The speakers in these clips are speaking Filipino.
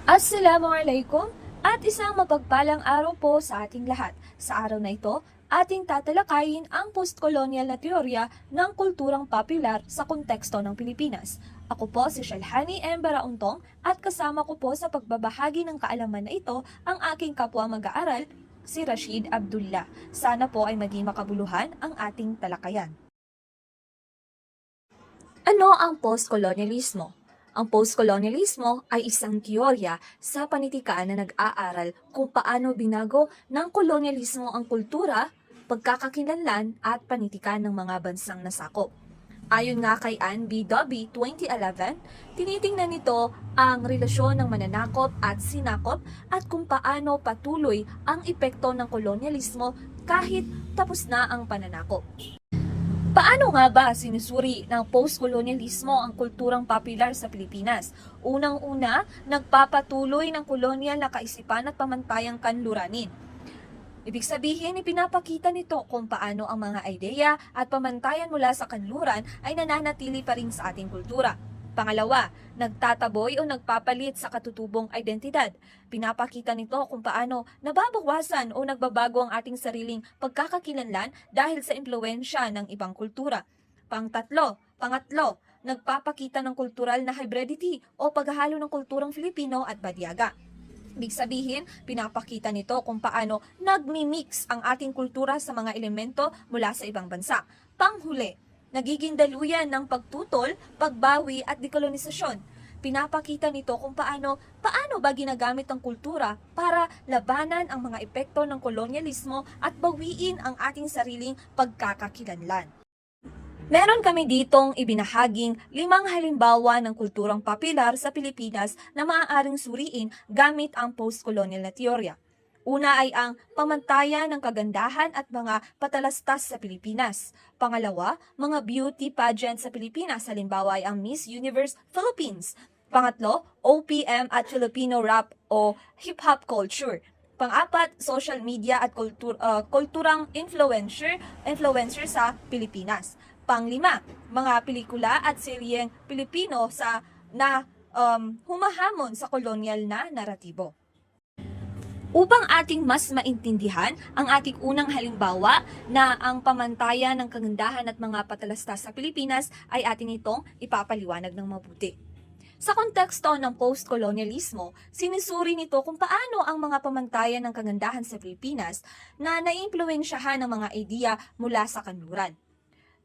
Assalamualaikum at isang mapagpalang araw po sa ating lahat. Sa araw na ito, ating tatalakayin ang postkolonyal na teorya ng kulturang popular sa konteksto ng Pilipinas. Ako po si Shalhani M. Barauntong at kasama ko po sa pagbabahagi ng kaalaman na ito ang aking kapwa mag-aaral, si Rashid Abdullah. Sana po ay maging makabuluhan ang ating talakayan. Ano ang postkolonyalismo? Ang postkolonyalismo ay isang teorya sa panitikaan na nag-aaral kung paano binago ng kolonyalismo ang kultura, pagkakakilanlan at panitikan ng mga bansang nasakop. Ayon nga kay Anne B. Dobbie 2011, tinitingnan nito ang relasyon ng mananakop at sinakop at kung paano patuloy ang epekto ng kolonyalismo kahit tapos na ang pananakop. Paano nga ba sinusuri ng postkolonyalismo ang kulturang popular sa Pilipinas? Unang-una, nagpapatuloy ng kolonyal na kaisipan at pamantayang kanluranin. Ibig sabihin, ipinapakita nito kung paano ang mga ideya at pamantayan mula sa kanluran ay nananatili pa rin sa ating kultura. Pangalawa, nagtataboy o nagpapalit sa katutubong identidad. Pinapakita nito kung paano nababawasan o nagbabago ang ating sariling pagkakakilanlan dahil sa impluwensya ng ibang kultura. Pangatlo, nagpapakita ng kultural na hybridity o paghahalo ng kulturang Filipino at Badiaga. Ibig sabihin, pinapakita nito kung paano nagmi-mix ang ating kultura sa mga elemento mula sa ibang bansa. Panghuli, nagiging daluyan ng pagtutol, pagbawi at dekolonisasyon. Pinapakita nito kung paano ba ginagamit ang kultura para labanan ang mga epekto ng kolonyalismo at bawiin ang ating sariling pagkakakilanlan. Meron kami ditong ibinahaging 5 halimbawa ng kulturang popular sa Pilipinas na maaaring suriin gamit ang postcolonial na teorya. Una ay ang pamantayan ng kagandahan at mga patalastas sa Pilipinas. Pangalawa, mga beauty pageant sa Pilipinas, halimbawa ay ang Miss Universe Philippines. Pangatlo, OPM at Filipino rap o hip-hop culture. Pang-apat, social media at kulturang influencer sa Pilipinas. Pang-lima, mga pelikula at seryeng Pilipino na humahamon sa kolonyal na naratibo. Upang ating mas maintindihan ang ating unang halimbawa na ang pamantayan ng kagandahan at mga patalastas sa Pilipinas ay ating itong ipapaliwanag ng mabuti. Sa konteksto ng postkolonyalismo, sinusuri nito kung paano ang mga pamantayan ng kagandahan sa Pilipinas na naiimpluwensyahan ng mga ideya mula sa kanluran.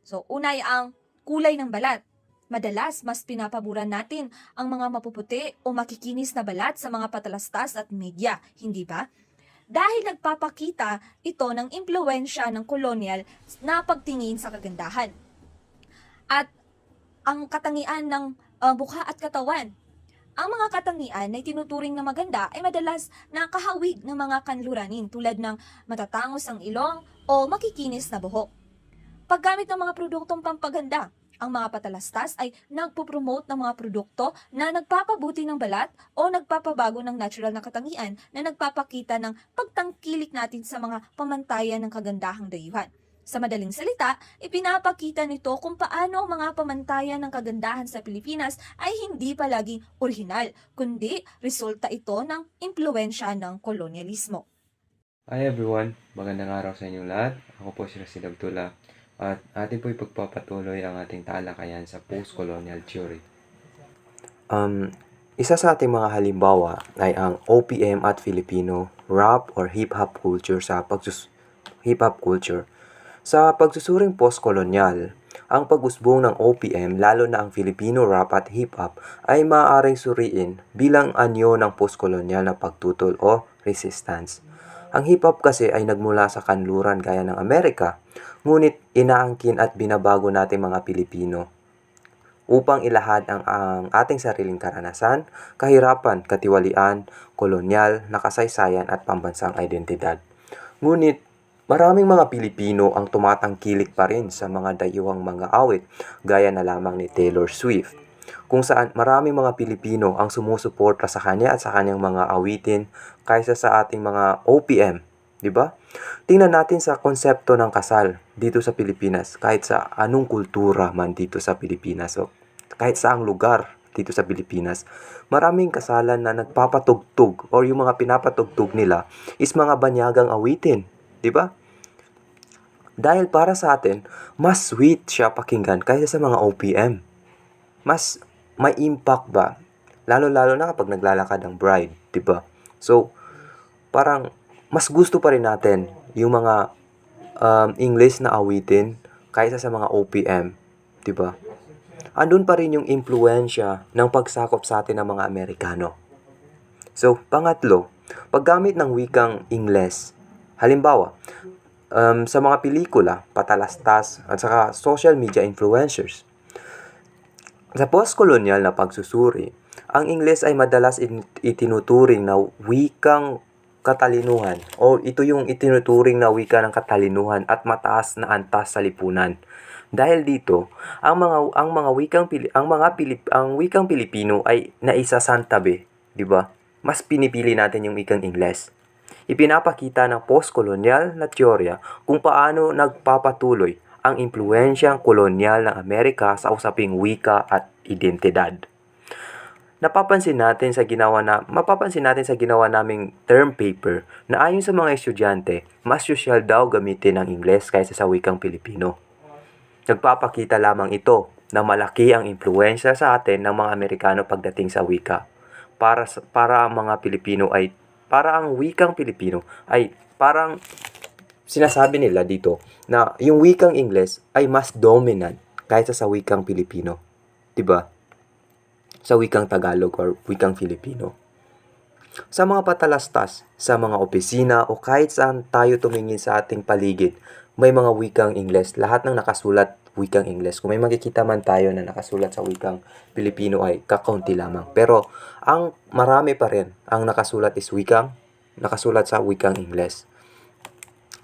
So, una ay ang kulay ng balat. Madalas, mas pinapaboran natin ang mga mapuputi o makikinis na balat sa mga patalastas at media, hindi ba? Dahil nagpapakita ito ng impluwensya ng kolonyal na pagtingin sa kagandahan. At ang katangian ng mukha at katawan. Ang mga katangian na tinuturing na maganda ay madalas nakahawig ng mga kanluranin tulad ng matatangos ang ilong o makikinis na buhok. Paggamit ng mga produktong pampaganda, ang mga patalastas ay nagpo-promote ng mga produkto na nagpapabuti ng balat o nagpapabago ng natural na katangian na nagpapakita ng pagtangkilik natin sa mga pamantayan ng kagandahang dayuhan. Sa madaling salita, ipinapakita nito kung paano ang mga pamantayan ng kagandahan sa Pilipinas ay hindi palaging orihinal, kundi resulta ito ng impluwensya ng kolonyalismo. Hi everyone, magandang araw sa inyong lahat. Ako po si Rashid Abdullah at atin po ipagpapatuloy ang ating talakayan sa post-colonial theory. Isa sa ating mga halimbawa ay ang OPM at Filipino rap or hip-hop culture Sa pagsusuring post-colonial, ang pag-usbong ng OPM, lalo na ang Filipino rap at hip-hop, ay maaaring suriin bilang anyo ng post-colonial na pagtutol o resistance. Ang hip-hop kasi ay nagmula sa kanluran gaya ng Amerika, ngunit inaangkin at binabago natin mga Pilipino upang ilahad ang ating sariling karanasan, kahirapan, katiwalian, kolonyal, nakasaysayan at pambansang identidad. Ngunit maraming mga Pilipino ang tumatangkilik pa rin sa mga dayuhang mga awit gaya na lamang ni Taylor Swift, kung saan maraming mga Pilipino ang sumusuporta sa kanya at sa kanyang mga awitin kaysa sa ating mga OPM, di ba? Tingnan natin sa konsepto ng kasal dito sa Pilipinas, kahit sa anong kultura man dito sa Pilipinas, o kahit saang lugar, dito sa Pilipinas, maraming kasalan na nagpapatugtog or yung mga pinapatugtog nila is mga banyagang awitin, di ba? Dahil para sa atin, mas sweet siya pakinggan kaysa sa mga OPM. Mas may impact ba? Lalo-lalo na kapag naglalakad ang bride, di ba? So, parang mas gusto pa rin natin yung mga English na awitin kaysa sa mga OPM, di ba? Andun pa rin yung impluensya ng pagsakop sa atin ng mga Amerikano. So, pangatlo, paggamit ng wikang Ingles. Halimbawa, sa mga pelikula, patalastas, at saka social media influencers. Sa post-colonial na pagsusuri, ang Ingles ay madalas itinuturing na wikang katalinuhan o ito yung itinuturing na wika ng katalinuhan at mataas na antas sa lipunan. Dahil dito, ang wikang Pilipino ay naisasantabi, di ba? Mas pinipili natin yung wikang Ingles. Ipinapakita ng post-colonial na teorya kung paano nagpapatuloy ang impluensyang kolonyal ng Amerika sa usaping wika at identidad. Mapapansin natin sa ginawa naming term paper na ayon sa mga estudyante, mas sosyal daw gamitin ang Ingles kaysa sa wikang Pilipino. Nagpapakita lamang ito na malaki ang impluensya sa atin ng mga Amerikano pagdating sa wika. Para ang wikang Pilipino ay parang sinasabi nila dito na yung wikang Ingles ay mas dominant kaysa sa wikang Pilipino. 'Di ba? Sa wikang Tagalog or wikang Filipino. Sa mga patalastas, sa mga opisina o kahit saan tayo tumingin sa ating paligid, may mga wikang Ingles. Lahat ng nakasulat wikang Ingles. Kung may makikita man tayo na nakasulat sa wikang Pilipino ay kakaunti lamang. Pero ang marami pa rin ang nakasulat sa wikang Ingles.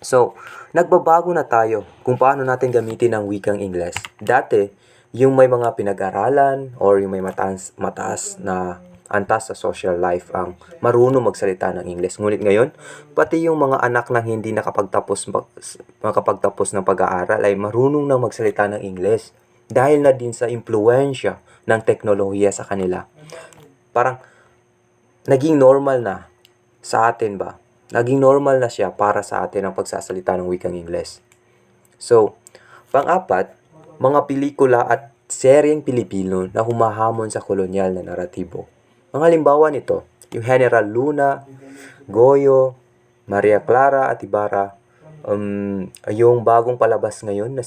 So, nagbabago na tayo kung paano natin gamitin ang wikang Ingles. Dati, yung may mga pinag-aralan or yung may mataas na antas sa social life ang marunong magsalita ng Ingles. Ngunit ngayon, pati yung mga anak na hindi nakapagtapos ng pag-aaral ay marunong nang magsalita ng Ingles dahil na din sa impluensya ng teknolohiya sa kanila. Parang naging normal na sa atin ba? Naging normal na siya para sa atin ang pagsasalita ng wikang Ingles. So, pang-apat, mga pelikula at seryeng Pilipino na humahamon sa kolonyal na naratibo. Mga halimbawa nito, yung General Luna, Goyo, Maria Clara at Ibarra, yung bagong palabas ngayon na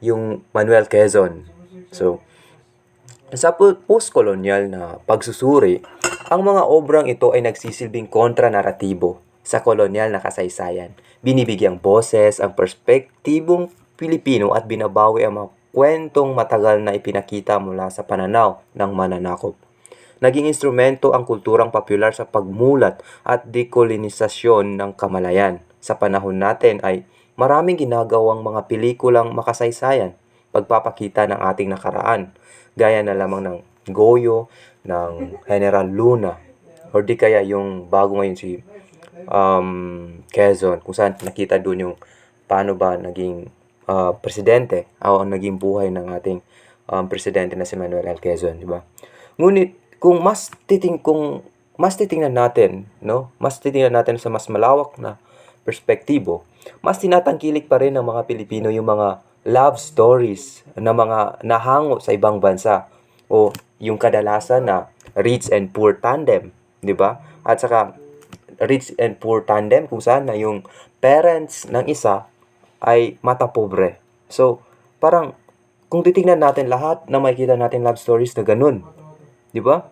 yung Manuel Quezon. So, sa post-colonial na pagsusuri, ang mga obrang ito ay nagsisilbing kontra-naratibo sa kolonyal na kasaysayan. Binibigyang boses ang perspektibong Pilipino at binabawi ang mga kwentong matagal na ipinakita mula sa pananaw ng mananakop. Naging instrumento ang kulturang popular sa pagmulat at dekolonisasyon ng kamalayan. Sa panahon natin ay maraming ginagawang mga pelikulang makasaysayan, pagpapakita ng ating nakaraan, gaya na lamang ng Goyo, ng General Luna, or di kaya yung bago ngayon si Quezon, kung saan nakita doon yung paano ba naging presidente o naging buhay ng ating presidente na si Manuel L. Quezon, di ba? Ngunit kung mas titingnan natin sa mas malawak na perspektibo, mas tinatangkilik pa rin ng mga Pilipino yung mga love stories na mga nahango sa ibang bansa o yung kadalasan na rich and poor tandem, di ba? At saka rich and poor tandem kung saan na yung parents ng isa ay mata pobre. So, parang kung titingnan natin lahat na makikita natin love stories na ganun, di ba?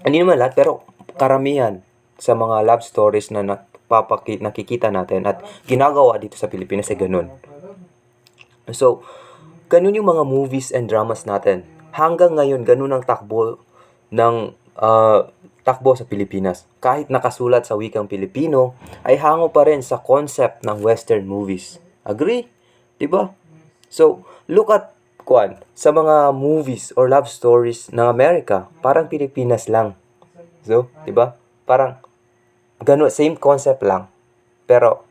Hindi naman lahat, pero karamihan sa mga love stories na nakikita natin at ginagawa dito sa Pilipinas ay ganun. So, ganun yung mga movies and dramas natin. Hanggang ngayon, ganun ang takbo sa Pilipinas. Kahit nakasulat sa wikang Pilipino, ay hango pa rin sa concept ng Western movies. Agree? Diba? So, look at sa mga movies or love stories ng Amerika, parang Pilipinas lang. So, diba? Parang ganun, same concept lang. Pero,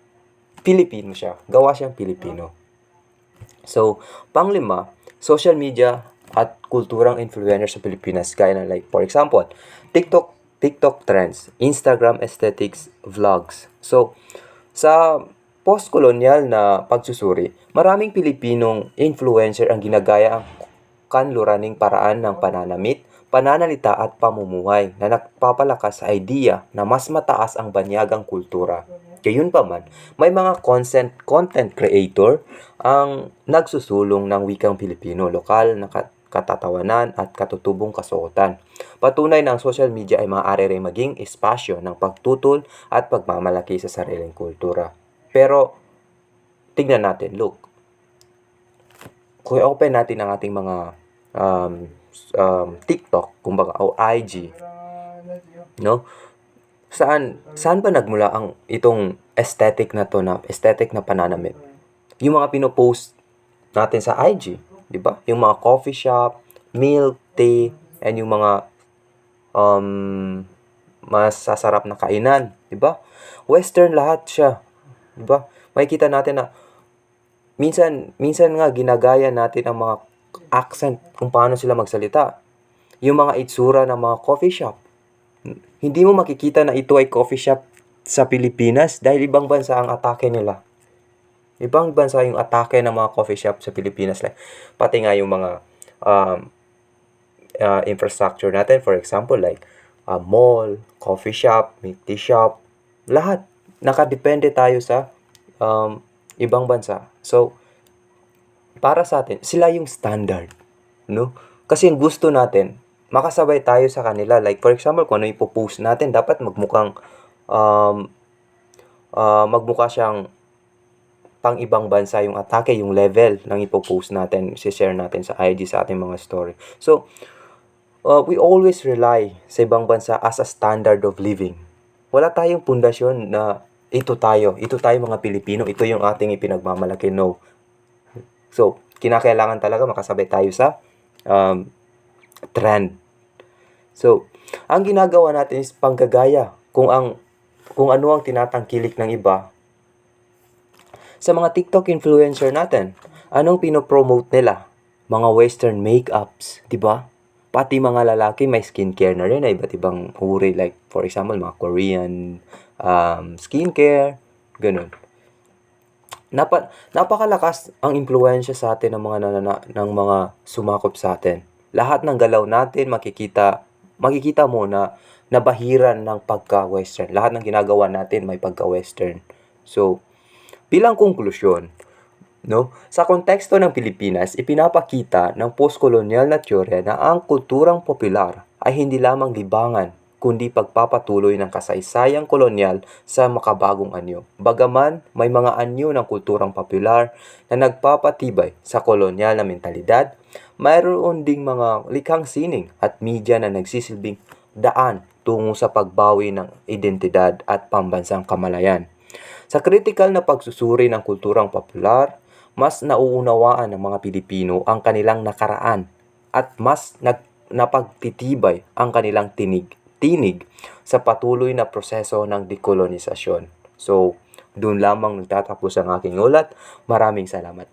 Pilipino siya. Gawa siyang Pilipino. So, panglima, social media at kulturang influencer sa Pilipinas gaya na like for example, TikTok trends, Instagram aesthetics, vlogs. So, sa post-colonial na pagsusuri, maraming Pilipinong influencer ang ginagaya ang kanluraning paraan ng pananamit, pananalita at pamumuhay na nagpapalakas sa idea na mas mataas ang banyagang kultura. Gayunpaman, may mga content creator ang nagsusulong ng wikang Pilipino, lokal na katatawanan at katutubong kasuotan. Patunay na ang social media ay maaari rin maging espasyo ng pagtutol at pagmamalaki sa sariling kultura. Pero, tignan natin, look. Kung open natin ang ating mga TikTok, kumbaga, o IG, no? Saan ba nagmula ang itong aesthetic na to, na aesthetic na pananamit? Yung mga pinopost natin sa IG, di ba? Yung mga coffee shop, milk tea, and yung mga masasarap na kainan, di ba? Western lahat siya, di ba? Makikita natin na minsan nga ginagaya natin ang mga accent kung paano sila magsalita. Yung mga itsura ng mga coffee shop. Hindi mo makikita na ito ay coffee shop sa Pilipinas dahil ibang bansa ang atake nila. Ibang bansa yung atake ng mga coffee shop sa Pilipinas. Like, pati nga yung mga infrastructure natin, for example, like mall, coffee shop, milk tea shop, lahat. Nakadepende tayo sa ibang bansa. So, para sa atin, sila yung standard. No? Kasi yung gusto natin, makasabay tayo sa kanila. Like, for example, kung ano ipopost natin, dapat magmukha siyang pang ibang bansa yung atake, yung level ng ipopost natin, share natin sa IG, sa ating mga story. So, we always rely sa ibang bansa as a standard of living. Wala tayong pundasyon na ito tayo mga Pilipino, ito yung ating ipinagmamalaki. No. So, kinakailangan talaga makasabay tayo sa trend. So, ang ginagawa natin is panggagaya kung ano ang tinatangkilik ng iba. Sa mga TikTok influencer natin, anong pinopromote nila? Mga western makeups, di ba? Pati mga lalaki may skincare na rin na iba't ibang uri, like for example, mga Korean skincare, ganun. Napakalakas ang impluwensya sa atin ng mga sumakop sa atin. Lahat ng galaw natin makikita mo na nabahiran ng pagka-western. Lahat ng ginagawa natin may pagka-western. So, bilang konklusyon, no, sa konteksto ng Pilipinas, ipinapakita ng postkolonyal na teorya na ang kulturang popular ay hindi lamang libangan, kundi pagpapatuloy ng kasaysayang kolonyal sa makabagong anyo. Bagaman may mga anyo ng kulturang popular na nagpapatibay sa kolonyal na mentalidad, mayroon ding mga likhang sining at media na nagsisilbing daan tungo sa pagbawi ng identidad at pambansang kamalayan. Sa kritikal na pagsusuri ng kulturang popular, mas nauunawaan ng mga Pilipino ang kanilang nakaraan at mas napagtitibay ang kanilang tinig sa patuloy na proseso ng dekolonisasyon. So, doon lamang nagtatapos ang aking ulat. Maraming salamat.